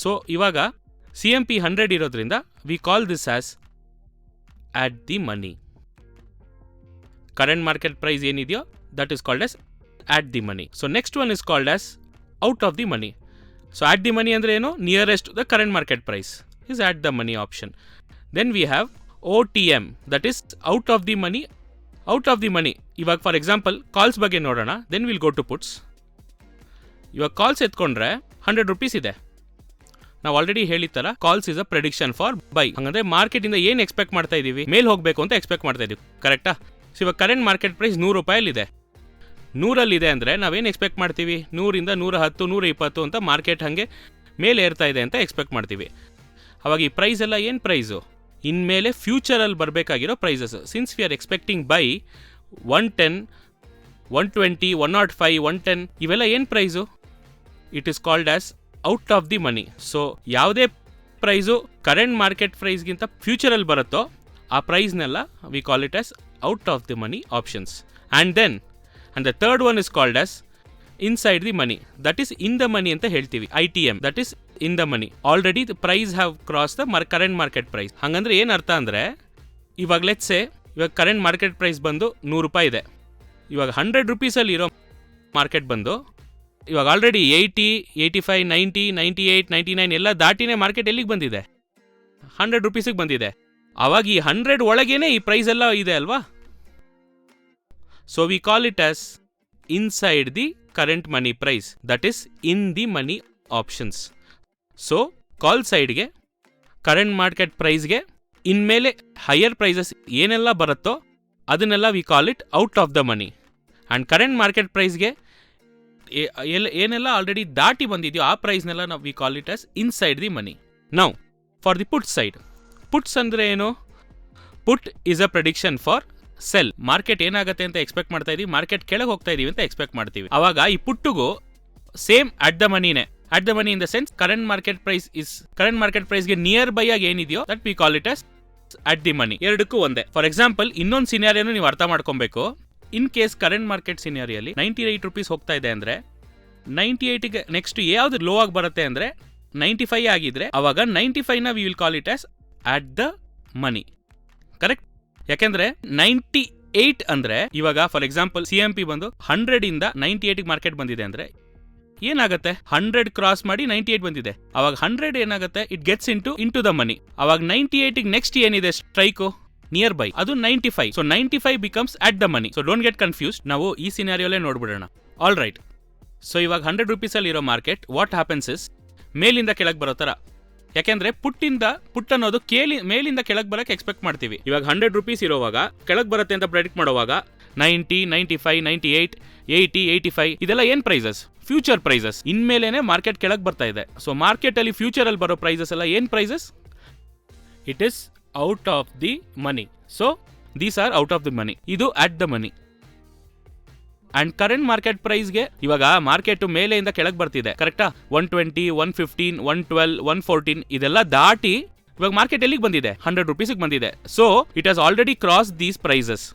So ಇವಾಗ CMP 100 ಇರೋದ್ರಿಂದ we call this as at the money. Current market price ಏನಿದೆಯೋ that is called as at the money. So next one is called as out of the money. So at the money ಅಂದ್ರೆ ಏನು? Nearest to the current market price is at the money option. Then we have OTM, that is out of the money. Out of the money ಇವಾಗ for example calls ಬಗ್ಗೆ ನೋಡೋಣ. then we'll go to puts. ಇವಾಗ calls ಎತ್ಕೊಂಡ್ರೆ 100 rupees ಇದೆ. ನಾವು already ಹೇಳಿತ್ತಲ್ಲ, calls is a prediction for buy. ಹಂಗಂದ್ರೆ market ಇಂದ ಏನು ಎಕ್ಸ್ಪೆಕ್ಟ್ ಮಾಡ್ತಾ ಇದೀವಿ? ಮೇಲ್ ಹೋಗಬೇಕು ಅಂತ ಎಕ್ಸ್ಪೆಕ್ಟ್ ಮಾಡ್ತಾ ಇದೀವಿ, ಕರೆಕ್ಟಾ? ಸೊ ಇವಾಗ ಕರೆಂಟ್ ಮಾರ್ಕೆಟ್ ಪ್ರೈಸ್ 100 ರೂಪಾಯಲ್ಲಿದೆ. 100 ಅಂದರೆ ನಾವೇನು ಎಕ್ಸ್ಪೆಕ್ಟ್ ಮಾಡ್ತೀವಿ? 100ರಿಂದ 110, 120 ಅಂತ ಮಾರ್ಕೆಟ್ ಹಾಗೆ ಮೇಲೆ ಏರ್ತಾ ಇದೆ ಅಂತ ಎಕ್ಸ್ಪೆಕ್ಟ್ ಮಾಡ್ತೀವಿ. ಅವಾಗ ಈ ಪ್ರೈಸ್ ಎಲ್ಲ ಏನು ಪ್ರೈಸು? ಇನ್ಮೇಲೆ ಫ್ಯೂಚರಲ್ಲಿ ಬರಬೇಕಾಗಿರೋ prices. Since we are expecting buy 110, 120, 105, 110 ಇವೆಲ್ಲ ಏನು price? It is called as out of the money. So ಯಾವುದೇ ಪ್ರೈಸು ಕರೆಂಟ್ ಮಾರ್ಕೆಟ್ ಪ್ರೈಸ್ಗಿಂತ ಫ್ಯೂಚರಲ್ಲಿ ಬರುತ್ತೋ ಆ ಪ್ರೈಸ್ನೆಲ್ಲ we call it as out of the money options. And the third one is called as inside the money, that is in the money ಅಂತ ಹೇಳ್ತೀವಿ. ITM, that is in the money. Already the price have cross the current market price. ಹಾಗಂದ್ರೆ ಏನು ಅರ್ಥ ಅಂದರೆ ಇವಾಗ let's say ಇವಾಗ current market price 100 ರೂಪಾಯಿ ಇದೆ. ಇವಾಗ 100 ರೂಪೀಸಲ್ಲಿ ಇರೋ ಮಾರ್ಕೆಟ್ ಇವಾಗ ಆಲ್ರೆಡಿ 80, 85, 90, 98, 99 ಎಲ್ಲ ದಾಟಿನೇ ಮಾರ್ಕೆಟ್ ಎಲ್ಲಿಗೆ ಬಂದಿದೆ? 100 ರೂಪೀಸಿಗೆ ಬಂದಿದೆ. ಅವಾಗ ಈ 100 ಒಳಗೇನೆ ಈ ಪ್ರೈಸ್ ಎಲ್ಲ ಇದೆ ಅಲ್ವಾ? So we call it as inside the current money price, that is in the money options. So call ಸೈಡ್ಗೆ ಕರೆಂಟ್ ಮಾರ್ಕೆಟ್ ಪ್ರೈಸ್ಗೆ ಇನ್ಮೇಲೆ ಹೈಯರ್ ಪ್ರೈಸಸ್ ಏನೆಲ್ಲ ಬರುತ್ತೋ ಅದನ್ನೆಲ್ಲ we call it out of the money. And current market ಪ್ರೈಸ್ಗೆ ಏನೆಲ್ಲ already ದಾಟಿ ಬಂದಿದೆಯೋ ಆ ಪ್ರೈಸ್ನೆಲ್ಲ ನಾವು we call it as inside the money. Now for the put side, puts ಅಂದರೆ ಏನು? Put is a prediction for sell. Market ಏನಾಗುತ್ತೆ ಅಂತ ಎಕ್ಸ್ಪೆಕ್ಟ್ ಮಾಡ್ತಾ ಇದೀವಿ, ಮಾರ್ಕೆಟ್ ಕೆಳಗೆ ಹೋಗ್ತಾ ಇದೀವಿ ಅಂತ ಎಕ್ಸ್ಪೆಕ್ಟ್ ಮಾಡ್ತೀವಿ. ಅವಾಗ ಈ ಪುಟ್ಟಿಗೂ ಸೇಮ್ ಅಟ್ ದ ಮನಿನೇ. At the money in the sense current market ಪ್ರೈಸ್ಗೆ ನಿಯರ್ ಬೈ ಆಗಿ ಏನಿದೆಯೋ that we call it as at the money. ಎರಡಕ್ಕೂ ಒಂದೇ. ಫಾರ್ ಎಕ್ಸಾಂಪಲ್ ಇನ್ನೊಂದು ಸಿನಾರಿಯೋನು ನೀವು ಅರ್ಥ ಮಾಡ್ಕೊಬೇಕು. ಇನ್ ಕೇಸ್ ಕರೆಂಟ್ ಮಾರ್ಕೆಟ್ ಸಿನಾರಿಯಲ್ಲಿ 98 ರೂಪೀಸ್ ಹೋಗ್ತಾ ಇದೆ ಅಂದರೆ 98ಗೆ ನೆಕ್ಸ್ಟ್ ಯಾವ್ದು ಲೋ ಆಗಿ ಬರುತ್ತೆ ಅಂದರೆ 95 ಆಗಿದ್ರೆ ಅವಾಗ 95ನ we will call it as at the money. Correct? ಯಾಕೆಂದ್ರೆ 98 ಅಂದ್ರೆ ಇವಾಗ ಫಾರ್ ಎಕ್ಸಾಂಪಲ್ CMP ಬಂದು 100 ಇಂದ 98ಗೆ ಮಾರ್ಕೆಟ್ ಬಂದಿದೆ ಅಂದ್ರೆ ಏನಾಗುತ್ತೆ? 100 ಕ್ರಾಸ್ ಮಾಡಿ 98 ಬಂದಿದೆ. ಅವಾಗ 100 ಏನಾಗುತ್ತೆ? It gets into the money. ಅವಾಗ 98ಗೆ ನೆಕ್ಸ್ಟ್ ಏನಿದೆ ಸ್ಟ್ರೈಕು ನಿಯರ್ ಬೈ, ಅದು 95. So 95 becomes at the money. So don't get confused. ನಾವು ಈ ಸಿನಾರಿಯೋಲೇ ನೋಡ್ಬಿಡೋಣ. All right. ಸೊ ಇವಾಗ 100 ರೂಪೀಸಲ್ಲಿ ಇರೋ ಮಾರ್ಕೆಟ್ ವಾಟ್ ಹ್ಯಾಪನ್ಸ್ ಇಸ್ ಮೇಲಿಂದ ಕೆಳಗೆ ಬರೋ ಥರ. ಯಾಕೆಂದ್ರೆ ಪುಟ್ ಅನ್ನೋದು ಮೇಲಿಂದ ಕೆಳಗೆ ಬರಕ್ಕೆ ಎಕ್ಸ್ಪೆಕ್ಟ್ ಮಾಡ್ತೀವಿ. ಇವಾಗ 100 ರೂಪೀಸ್ ಇರೋವಾಗ ಕೆಳಗೆ ಬರುತ್ತೆ ಅಂತ ಪ್ರೆಡಿಕ್ಟ್ ಮಾಡುವಾಗ 90, 95, 98, 80, 85 ಇದೆಲ್ಲ ಏನ್ ಪ್ರೈಸಸ್? Future prices. ಇನ್ಮೇಲೆನೆ ಮಾರ್ಕೆಟ್ ಕೆಳಗೆ ಬರ್ತಾ ಇದೆ. ಸೊ ಮಾರ್ಕೆಟ್ ಅಲ್ಲಿ ಫ್ಯೂಚರ್ ಅಲ್ಲಿ ಬರೋ ಪ್ರೈಸಸ್ ಎಲ್ಲ ಏನ್ prices? It is out of the money. So these are out of the money. ಇದು at the money. And current market ಪ್ರೈಸ್ಗೆ ಇವಾಗ ಮಾರ್ಕೆಟ್ ಮೇಲೆಯಿಂದ ಕೆಳಗೆ ಬರ್ತಿದೆ, ಕರೆಕ್ಟಾ? 120, 115, 112, 114 ಇದೆಲ್ಲ ದಾಟಿ ಇವಾಗ ಮಾರ್ಕೆಟ್ ಎಲ್ಲಿಗೆ ಬಂದಿದೆ? 100 ರೂಪೀಸ್ಗೆ ಬಂದಿದೆ. So it has already cross these prices.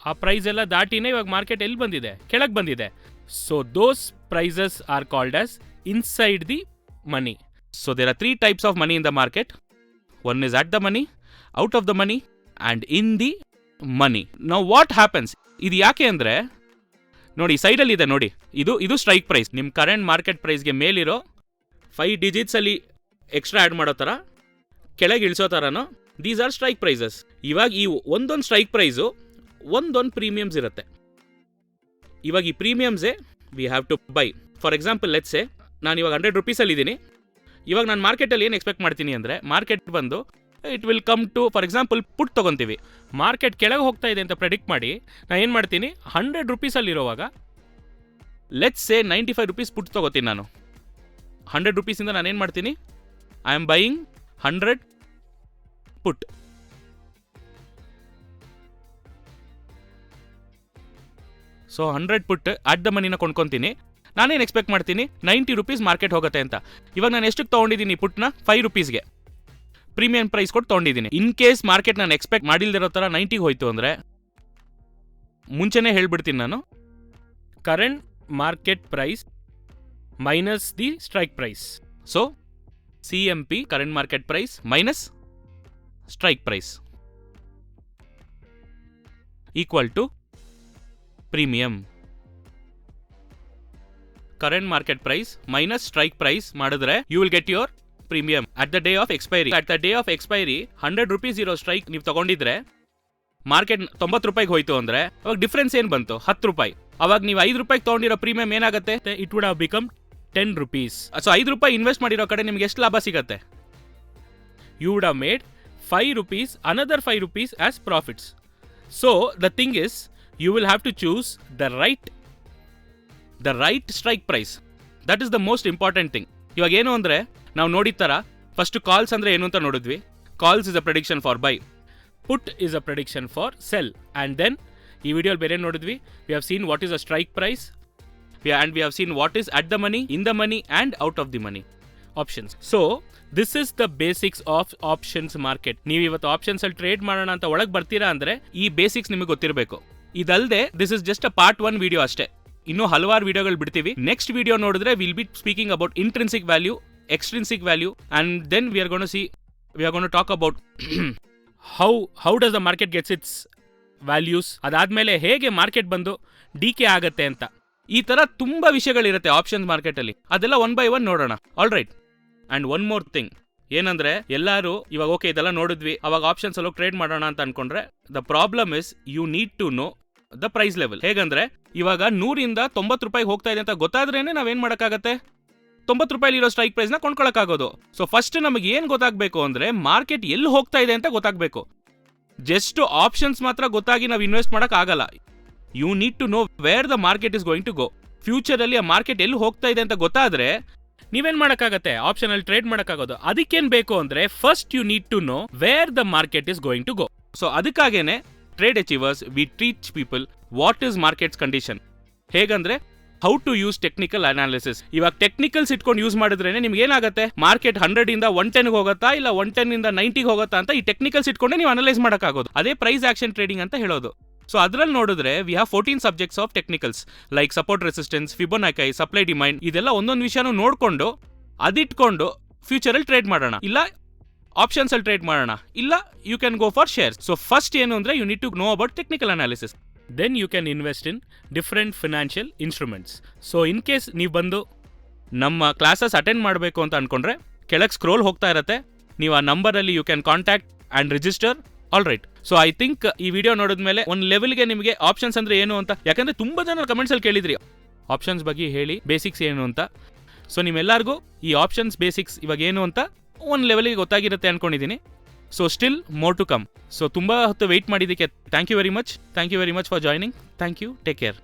ಆ ಪ್ರೈಸ್ ಎಲ್ಲ ದಾಟಿನೇ ಇವಾಗ ಮಾರ್ಕೆಟ್ ಎಲ್ಲಿ ಬಂದಿದೆ? ಕೆಳಗೆ ಬಂದಿದೆ. So those prices are called as inside the money. So there are 3 types of money in the market. One is at the money, out of the money and in the money. Now what happens? ಇದು ಯಾಕೆ ಅಂದರೆ ನೋಡಿ ಸೈಡಲ್ಲಿ ಇದೆ ನೋಡಿ, ಇದು strike price. ನಿಮ್ಮ current market ಪ್ರೈಸ್ಗೆ ಮೇಲಿರೋ 5 ಡಿಜಿಟ್ಸಲ್ಲಿ ಎಕ್ಸ್ಟ್ರಾ ಆ್ಯಡ್ ಮಾಡೋ ಥರ, ಕೆಳಗೆ ಇಳಿಸೋ ಥರನೋ ದೀಸ್ ಆರ್ ಸ್ಟ್ರೈಕ್ ಪ್ರೈಸಸ್. ಇವಾಗ ಈ ಒಂದೊಂದು ಸ್ಟ್ರೈಕ್ ಪ್ರೈಸು ಒಂದೊಂದು ಪ್ರೀಮಿಯಮ್ಸ್ ಇರುತ್ತೆ. ಇವಾಗ ಈ ಪ್ರೀಮಿಯಮ್ಸೇ we have to buy. For example let's say ನಾನು ಇವಾಗ 100 ರೂಪೀಸಲ್ಲಿ ಇದ್ದೀನಿ. ಇವಾಗ ನಾನು ಮಾರ್ಕೆಟಲ್ಲಿ ಏನು ಎಕ್ಸ್ಪೆಕ್ಟ್ ಮಾಡ್ತೀನಿ ಅಂದರೆ ಮಾರ್ಕೆಟ್ ಬಂದು it will come to for example put ತೊಗೊತೀವಿ. ಮಾರ್ಕೆಟ್ ಕೆಳಗೆ ಹೋಗ್ತಾ ಇದೆ ಅಂತ ಪ್ರೆಡಿಕ್ಟ್ ಮಾಡಿ ನಾನು ಏನು ಮಾಡ್ತೀನಿ? 100 ರೂಪೀಸಲ್ಲಿರುವಾಗ ಲೆಟ್ಸ್ ಸೇ 95 ರೂಪೀಸ್ ಪುಟ್ ತೊಗೋತೀನಿ ನಾನು. 100 ರೂಪೀಸಿಂದ ನಾನು ಏನು ಮಾಡ್ತೀನಿ? I am buying 100 put. So 100 put at the ಮನಿನ ಕೊಂಡ್ಕೊತೀನಿ. ನಾನೇನು ಎಕ್ಸ್ಪೆಕ್ಟ್ ಮಾಡ್ತೀನಿ? 90 ರೂಪೀಸ್ ಮಾರ್ಕೆಟ್ ಹೋಗುತ್ತೆ ಅಂತ. ಇವಾಗ ನಾನು ಎಷ್ಟಕ್ಕೆ ತೊಗೊಂಡಿದ್ದೀನಿ ಪುಟ್ನ? 5 ರೂಪೀಸ್ಗೆ ಪ್ರೀಮಿಯಂ ಪ್ರೈಸ್ ಕೊಟ್ಟು ತೊಗೊಂಡಿದ್ದೀನಿ. ಇನ್ ಕೇಸ್ ಮಾರ್ಕೆಟ್ ನಾನು ಎಕ್ಸ್ಪೆಕ್ಟ್ ಮಾಡಿಲ್ದಿರೋ ಥರ 90ಗೆ ಹೋಯ್ತು ಅಂದರೆ ಮುಂಚೆನೇ ಹೇಳ್ಬಿಡ್ತೀನಿ ನಾನು, current market price minus the strike price. So CMP current market price minus strike price equal to premium. Current market price minus strike price ಮಾಡಿದ್ರೆ you will get your premium at the day of expiry. At the day of expiry 100 rupees ಇರೋ strike ನೀವು ತಗೊಂಡಿದ್ರೆ market 90 ರೂಪಾಯಿಗೆ ಹೋಯ್ತು ಅಂದ್ರೆ ಅವಾಗ difference ಏನು ಬಂತು? 10 ರೂಪಾಯಿ. ಅವಾಗ ನೀವು 5 ರೂಪಾಯಿಗೆ ತಗೊಂಡಿರೋ ಪ್ರೀಮಿಯಂ ಏನಾಗುತ್ತೆ? It would have become 10 rupees. So 5 ರೂಪಾಯಿ ಇನ್ವೆಸ್ಟ್ ಮಾಡಿರೋ ಕಡೆ ನಿಮ್ಗೆ ಎಷ್ಟು ಲಾಭ ಸಿಗತ್ತೆ? You would have made 5 rupees, another 5 rupees as profits. So the thing is, you will have to choose the right strike price. That is the most important thing. ಇವಾಗ ಏನು ಅಂದರೆ ನಾವು ನೋಡಿದ ಥರ ಫಸ್ಟ್ ಕಾಲ್ಸ್ ಅಂದರೆ ಏನು ಅಂತ ನೋಡಿದ್ವಿ. Calls is a prediction for buy, put is a prediction for sell, and then ಈ ವಿಡಿಯೋಲಿ ಬೇರೆ ನೋಡಿದ್ವಿ. We have seen what is a strike price and we have seen what is at the money, in the money and out of the money options. So this is the basics of options market. ನೀವು ಇವತ್ತು options ಅಲ್ಲಿ trade ಮಾಡೋಣ ಅಂತ ಒಳಗೆ ಬರ್ತೀರಾ ಅಂದ್ರೆ ಈ basics ನಿಮಗೆ ಗೊತ್ತಿರಬೇಕು. ಇದಲ್ಲದೆ this is just a part 1 video ಅಷ್ಟೇ. ಇನ್ನೂ ಹಲವಾರು ವಿಡಿಯೋಗಳು ಬಿಡ್ತೀವಿ. ನೆಕ್ಸ್ಟ್ ವಿಡಿಯೋ ನೋಡಿದ್ರೆ will be speaking about intrinsic value, extrinsic value, and then we are gonna to talk about how does the market gets its values. ಅದಾದ್ಮೇಲೆ ಹೇಗೆ market ಬಂದು DK ಆಗತ್ತೆ ಅಂತ. ಈ ತರ ತುಂಬಾ ವಿಷಯಗಳಿರುತ್ತೆ ಆಪ್ಷನ್ಸ್ ಮಾರ್ಕೆಟಲ್ಲಿ. ಅದೆಲ್ಲ ಒನ್ ಬೈ ಒನ್ ನೋಡೋಣ. All right. And one more thing ಏನಂದ್ರೆ, ಎಲ್ಲರೂ ಇವಾಗ ಓಕೆ ಇದೆಲ್ಲ ನೋಡಿದ್ವಿ, ಅವಾಗ ಆಪ್ಷನ್ಸ್ ಅಲ್ಲಿ ಟ್ರೇಡ್ ಮಾಡೋಣ ಅಂತ ಅನ್ಕೊಂಡ್ರೆ the problem is you need to know the price level. ಹೇಗಂದ್ರೆ ಇವಾಗ 100ರಿಂದ 90 ರೂಪಾಯಿಗೆ ಹೋಗ್ತಾ ಇದೆ ಅಂತ ಗೊತ್ತಾದ್ರೇನೆ ನಾವೇನ್ ಮಾಡಕ್ಕಾಗತ್ತೆ, 90 ರೂಪಾಯಿ ಇರೋ ಸ್ಟ್ರೈಕ್ ಪ್ರೈಸ್ ನ ಕೊಂಡ್ಕೊಳಕ್ಕಾಗೋದು. ಸೊ ಫಸ್ಟ್ ನಮಗೆ ಏನ್ ಗೊತ್ತಾಗಬೇಕು ಅಂದ್ರೆ ಮಾರ್ಕೆಟ್ ಎಲ್ಲಿ ಹೋಗ್ತಾ ಇದೆ ಅಂತ ಗೊತ್ತಾಗಬೇಕು. ಜಸ್ಟ್ ಆಪ್ಷನ್ಸ್ ಮಾತ್ರ ಗೊತ್ತಾಗಿ ನಾವು ಇನ್ವೆಸ್ಟ್ ಮಾಡಕ್ ಆಗಲ್ಲ. You need to know where the market is going to go. Future ಅಲ್ಲಿ ಆ ಮಾರ್ಕೆಟ್ ಎಲ್ಲಿ ಹೋಗ್ತಾ ಇದೆ ಅಂತ ಗೊತ್ತಾದ್ರೆ ನೀವೇನ್ ಮಾಡಕ್ಕಾಗತ್ತೆ, ಆಪ್ಷನ್ ಅಲ್ಲಿ ಟ್ರೇಡ್ ಮಾಡಕ್ಕಾಗೋದು. ಅದಕ್ಕೇನ್ ಬೇಕು ಅಂದ್ರೆ first you need to know where the market is going to go. So ಅದಕ್ಕಾಗೇನೆ trade achievers we teach people what is markets condition. ಹೇಗಂದ್ರೆ how to use technical analysis. ಇವಾಗ ಟೆಕ್ನಿಕಲ್ಸ್ ಇಟ್ಕೊಂಡು ಯೂಸ್ ಮಾಡಿದ್ರೇನೆ ನಿಮ್ಗೆ ಏನಾಗುತ್ತೆ, ಮಾರ್ಕೆಟ್ 100 ಇಂದ 110 ಹೋಗುತ್ತಾ ಇಲ್ಲ 110 ಇಂದ 90 ಹೋಗುತ್ತಾ ಅಂತ ಈ ಟೆಕ್ನಿಕಲ್ಸ್ ಇಟ್ಕೊಂಡೆ ನೀವು ಅನಲೈಸ್ ಮಾಡಕ್ಕಾಗೋದು. ಅದೇ ಪ್ರೈಸ್ ಆಕ್ಷನ್ ಟ್ರೇಡಿಂಗ್ ಅಂತ ಹೇಳೋದು. ಸೊ ಅದ್ರಲ್ಲಿ ನೋಡಿದ್ರೆ we have 14 subjects of technicals like support resistance, Fibonacci, supply demand. ಇದೆಲ್ಲ ಒಂದೊಂದು ವಿಷಯನೂ ನೋಡ್ಕೊಂಡು ಅದಿಟ್ಕೊಂಡು ಫ್ಯೂಚರ್ ಅಲ್ಲಿ ಟ್ರೇಡ್ ಮಾಡೋಣ, ಇಲ್ಲ ಆಪ್ಷನ್ಸ್ ಅಲ್ಲಿ ಟ್ರೇಡ್ ಮಾಡೋಣ, ಇಲ್ಲ you can go for shares. So first ಏನು ಅಂದ್ರೆ you need to know about technical analysis, then you can invest in different financial instruments. So in case ನೀವು ಬಂದು ನಮ್ಮ ಕ್ಲಾಸಸ್ ಅಟೆಂಡ್ ಮಾಡಬೇಕು ಅಂತ ಅನ್ಕೊಂಡ್ರೆ ಕೆಳಗೆ ಸ್ಕ್ರೋಲ್ ಹೋಗ್ತಾ ಇರತ್ತೆ, ನೀವು ಆ ನಂಬರಲ್ಲಿ you can contact and register. All right. So I think ಈ ವಿಡಿಯೋ ನೋಡಿದ್ಮೇಲೆ ಒಂದು ಲೆವೆಲ್ಗೆ ನಿಮಗೆ ಆಪ್ಷನ್ಸ್ ಅಂದ್ರೆ ಏನು ಅಂತ, ಯಾಕಂದ್ರೆ ತುಂಬಾ ಜನ ಕಮೆಂಟ್ಸ್ ಅಲ್ಲಿ ಕೇಳಿದ್ರಿ ಆಪ್ಷನ್ಸ್ ಬಗ್ಗೆ ಹೇಳಿ, ಬೇಸಿಕ್ಸ್ ಏನು ಅಂತ. ಸೊ ನಿಮ್ಮೆಲ್ಲರಿಗೂ ಈ ಆಪ್ಷನ್ಸ್ ಬೇಸಿಕ್ಸ್ ಇವಾಗ ಏನು ಅಂತ ಒಂದು ಲೆವೆಲ್ಗೆ ಗೊತ್ತಾಗಿರುತ್ತೆ ಅನ್ಕೊಂಡಿದ್ದೀನಿ. So still more to come. So ತುಂಬಾ ಹೊತ್ತು ವೆಯ್ಟ್ ಮಾಡಿದ್ದಕ್ಕೆ thank you very much for joining. Thank you. Take care.